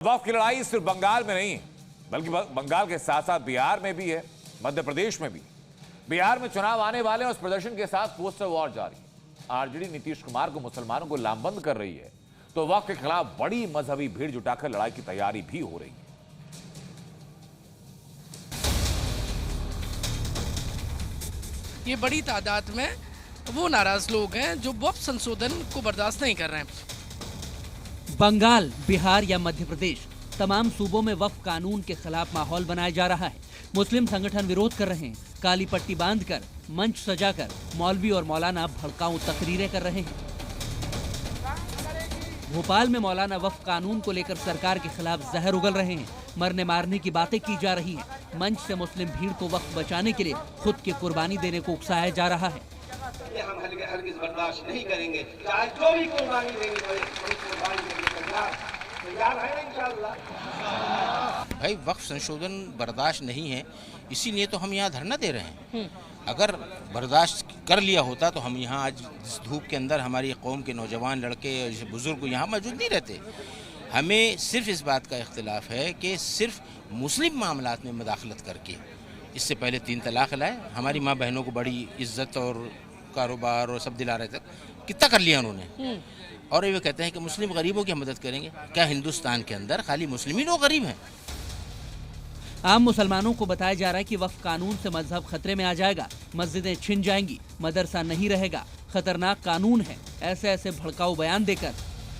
वक्फ की लड़ाई सिर्फ बंगाल में नहीं है, बल्कि बंगाल के साथ साथ बिहार में भी है, मध्य प्रदेश में भी। बिहार में चुनाव आने वाले हैं, उस प्रदर्शन के साथ पोस्टर वॉर जारी है। आरजेडी नीतीश कुमार को मुसलमानों को लामबंद कर रही है, तो वक्फ के खिलाफ बड़ी मजहबी भीड़ जुटाकर लड़ाई की तैयारी भी हो रही है। ये बड़ी तादाद में वो नाराज लोग हैं जो वक्फ संशोधन को बर्दाश्त नहीं कर रहे हैं। बंगाल, बिहार या मध्य प्रदेश, तमाम सूबों में वक्फ कानून के खिलाफ माहौल बनाया जा रहा है। मुस्लिम संगठन विरोध कर रहे हैं, काली पट्टी बांधकर, मंच सजाकर मौलवी और मौलाना भड़काऊ तकरीरें कर रहे हैं। भोपाल में मौलाना वक्फ कानून को लेकर सरकार के खिलाफ जहर उगल रहे हैं। मरने मारने की बातें की जा रही हैं। मंच से मुस्लिम भीड़ को वक्फ बचाने के लिए खुद की कुर्बानी देने को उकसाया जा रहा है। ये हम हरगिज़ बर्दाश्त नहीं करेंगे, चाहे जो भी कुर्बानी देनी पड़े, कुर्बानी देने को तैयार है इंशाअल्लाह। भाई वक्फ संशोधन बर्दाश्त नहीं है, इसीलिए तो हम यहाँ धरना दे रहे हैं। अगर बर्दाश्त कर लिया होता तो हम यहाँ आज इस धूप के अंदर हमारी कौम के नौजवान लड़के बुजुर्ग यहाँ मौजूद नहीं रहते। हमें सिर्फ इस बात का इख्तिलाफ है कि सिर्फ मुस्लिम मामलात में मुदाखलत करके, इससे पहले 3 तलाक लाए, हमारी माँ बहनों को बड़ी इज्जत और कारोबार और सब दिला रहे थे, कितना कर लिया उन्होंने। और ये कहते हैं कि मुस्लिम गरीबों की मदद करेंगे। क्या हिंदुस्तान के अंदर खाली मुस्लिम ही लोग गरीब हैं? आम मुसलमानों को बताया जा रहा है कि वक्फ कानून से मजहब खतरे में आ जाएगा, मस्जिदें छिन जाएंगी, मदरसा नहीं रहेगा, खतरनाक कानून है। ऐसे भड़काऊ बयान देकर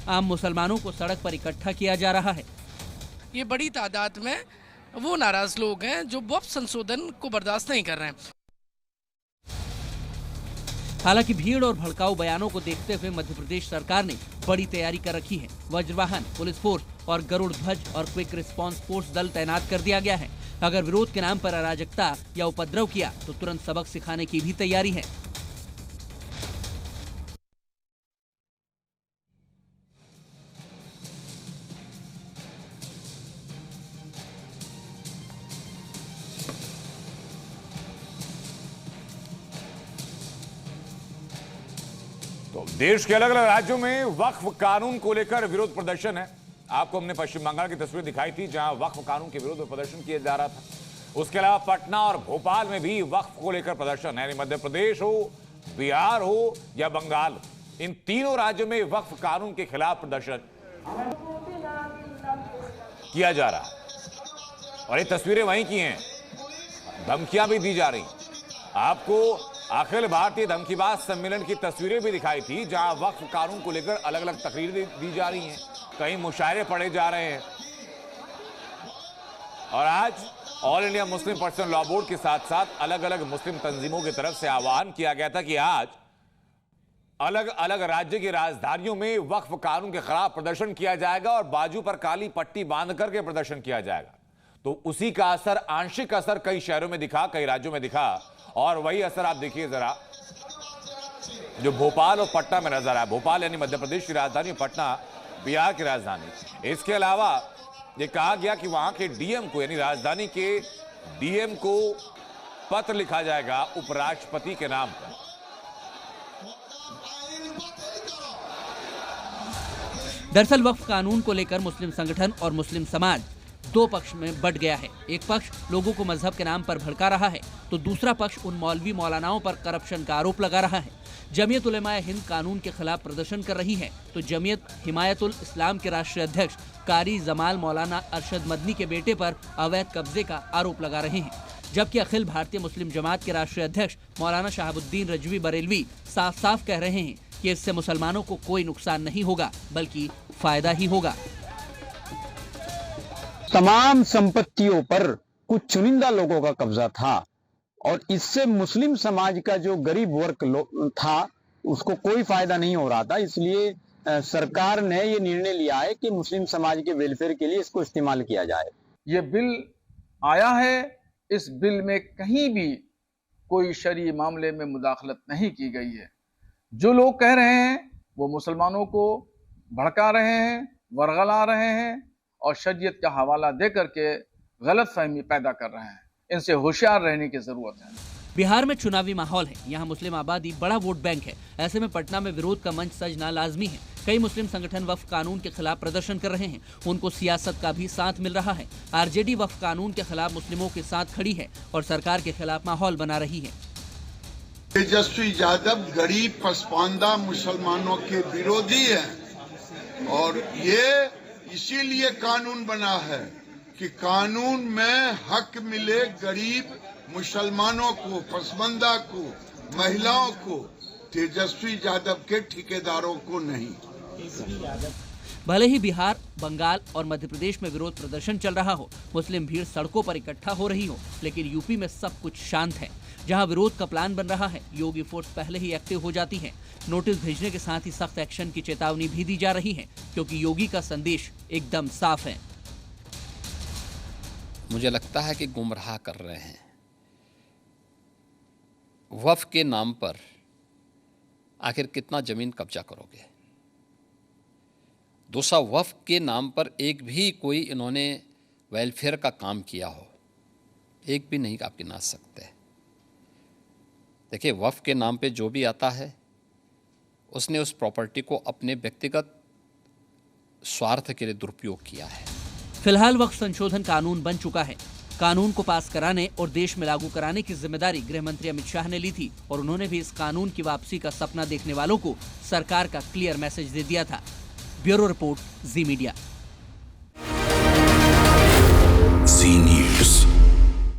आम मुसलमानों को सड़क पर इकट्ठा किया जा रहा है। ये बड़ी तादाद में वो नाराज लोग हैं जो वक्फ संशोधन को बर्दाश्त नहीं कर रहे हैं। हालांकि भीड़ और भड़काऊ बयानों को देखते हुए मध्य प्रदेश सरकार ने बड़ी तैयारी कर रखी है। वज्रवाहन, पुलिस फोर्स और गरुड़ ध्वज और क्विक रिस्पांस फोर्स दल तैनात कर दिया गया है। अगर विरोध के नाम पर अराजकता या उपद्रव किया तो तुरंत सबक सिखाने की भी तैयारी है। तो देश के अलग अलग राज्यों में वक्फ कानून को लेकर विरोध प्रदर्शन है। आपको हमने पश्चिम बंगाल की तस्वीर दिखाई थी, जहां वक्फ कानून के विरोध में प्रदर्शन किया जा रहा था। उसके अलावा पटना और भोपाल में भी वक्फ को लेकर प्रदर्शन है। यानी मध्य प्रदेश हो, बिहार हो या बंगाल, इन तीनों राज्यों में वक्फ कानून के खिलाफ प्रदर्शन किया जा रहा है। और ये तस्वीरें वहीं की हैं, धमकियां भी दी जा रही। आपको अखिल भारतीय धमकीबाज सम्मेलन की तस्वीरें भी दिखाई थी, जहां वक्फ कानून को लेकर अलग अलग तकरीरें दी जा रही हैं, कहीं मुशायरे पढ़े जा रहे हैं। और आज all India Muslim personal law board के साथ साथ अलग अलग मुस्लिम तंजीमों की तरफ से आह्वान किया गया था कि आज अलग अलग राज्य की राजधानियों में वक्फ कानून के खिलाफ प्रदर्शन किया जाएगा और बाजू पर काली पट्टी बांध करके प्रदर्शन किया जाएगा। तो उसी का असर, आंशिक असर कई शहरों में दिखा, कई राज्यों में दिखा। और वही असर आप देखिए जरा, जो भोपाल और पटना में नजर आया। भोपाल यानी मध्य प्रदेश की राजधानी, पटना बिहार की राजधानी। इसके अलावा ये कहा गया कि वहां के डीएम को, यानी राजधानी के डीएम को पत्र लिखा जाएगा उपराष्ट्रपति के नाम पर। दरअसल वक्फ कानून को लेकर मुस्लिम संगठन और मुस्लिम समाज दो पक्ष में बंट गया है। एक पक्ष लोगों को मजहब के नाम पर भड़का रहा है, तो दूसरा पक्ष उन मौलवी मौलानाओं पर करप्शन का आरोप लगा रहा है। जमीयत उलेमाए हिंद कानून के खिलाफ प्रदर्शन कर रही है, तो जमीयत हिमायतुल इस्लाम के राष्ट्रीय अध्यक्ष कारी जमाल मौलाना अरशद मदनी के बेटे पर अवैध कब्जे का आरोप लगा रहे हैं। जबकि अखिल भारतीय मुस्लिम जमात के राष्ट्रीय अध्यक्ष मौलाना शहाबुद्दीन रजवी बरेलवी साफ साफ कह रहे हैं कि इससे मुसलमानों को कोई नुकसान नहीं होगा, बल्कि फायदा ही होगा। तमाम संपत्तियों पर कुछ चुनिंदा लोगों का कब्जा था और इससे मुस्लिम समाज का जो गरीब वर्ग था उसको कोई फायदा नहीं हो रहा था। इसलिए सरकार ने ये निर्णय लिया है कि मुस्लिम समाज के वेलफेयर के लिए इसको इस्तेमाल किया जाए। ये बिल आया है, इस बिल में कहीं भी कोई शरई मामले में मुदाखलत नहीं की गई है। जो लोग कह रहे हैं वो मुसलमानों को भड़का रहे हैं, वर्गला रहे हैं और शरीयत का हवाला दे करके गलत फहमी पैदा कर रहे हैं। इनसे होशियार रहने की जरूरत है। बिहार में चुनावी माहौल है। यहाँ मुस्लिम आबादी बड़ा वोट बैंक है। ऐसे में पटना में विरोध का मंच सजना लाजमी है। कई मुस्लिम संगठन वक्फ कानून के खिलाफ प्रदर्शन कर रहे हैं। उनको सियासत का भी साथ मिल रहा है। आरजेडी वक्फ कानून के खिलाफ मुस्लिमों के साथ खड़ी है और सरकार के खिलाफ माहौल बना रही है। तेजस्वी यादव गरीब पसमानदा मुसलमानों के विरोधी हैं और ये इसीलिए कानून बना है कि कानून में हक मिले गरीब मुसलमानों को, पसमानदा को, महिलाओं को, तेजस्वी यादव के ठेकेदारों को नहीं। भले ही बिहार, बंगाल और मध्य प्रदेश में विरोध प्रदर्शन चल रहा हो, मुस्लिम भीड़ सड़कों पर इकट्ठा हो रही हो, लेकिन यूपी में सब कुछ शांत है। जहां विरोध का प्लान बन रहा है, योगी फोर्स पहले ही एक्टिव हो जाती है। नोटिस भेजने के साथ ही सख्त एक्शन की चेतावनी भी दी जा रही है, क्योंकि योगी का संदेश एकदम साफ है। मुझे लगता है कि गुमराह कर रहे हैं। वक्फ के नाम पर आखिर कितना जमीन कब्जा करोगे? दूसरा, वक्फ के नाम पर एक भी कोई इन्होंने वेलफेयर का काम किया हो, एक भी नहीं आप गिना सकते। देखिए, वक्फ के नाम पे जो भी आता है उसने उस प्रॉपर्टी को अपने व्यक्तिगत स्वार्थ के लिए दुरुपयोग किया है। फिलहाल वक्फ संशोधन कानून बन चुका है। कानून को पास कराने और देश में लागू कराने की जिम्मेदारी गृह मंत्री अमित शाह ने ली थी और उन्होंने भी इस कानून की वापसी का सपना देखने वालों को सरकार का क्लियर मैसेज दे दिया था। ब्यूरो रिपोर्ट, जी मीडिया।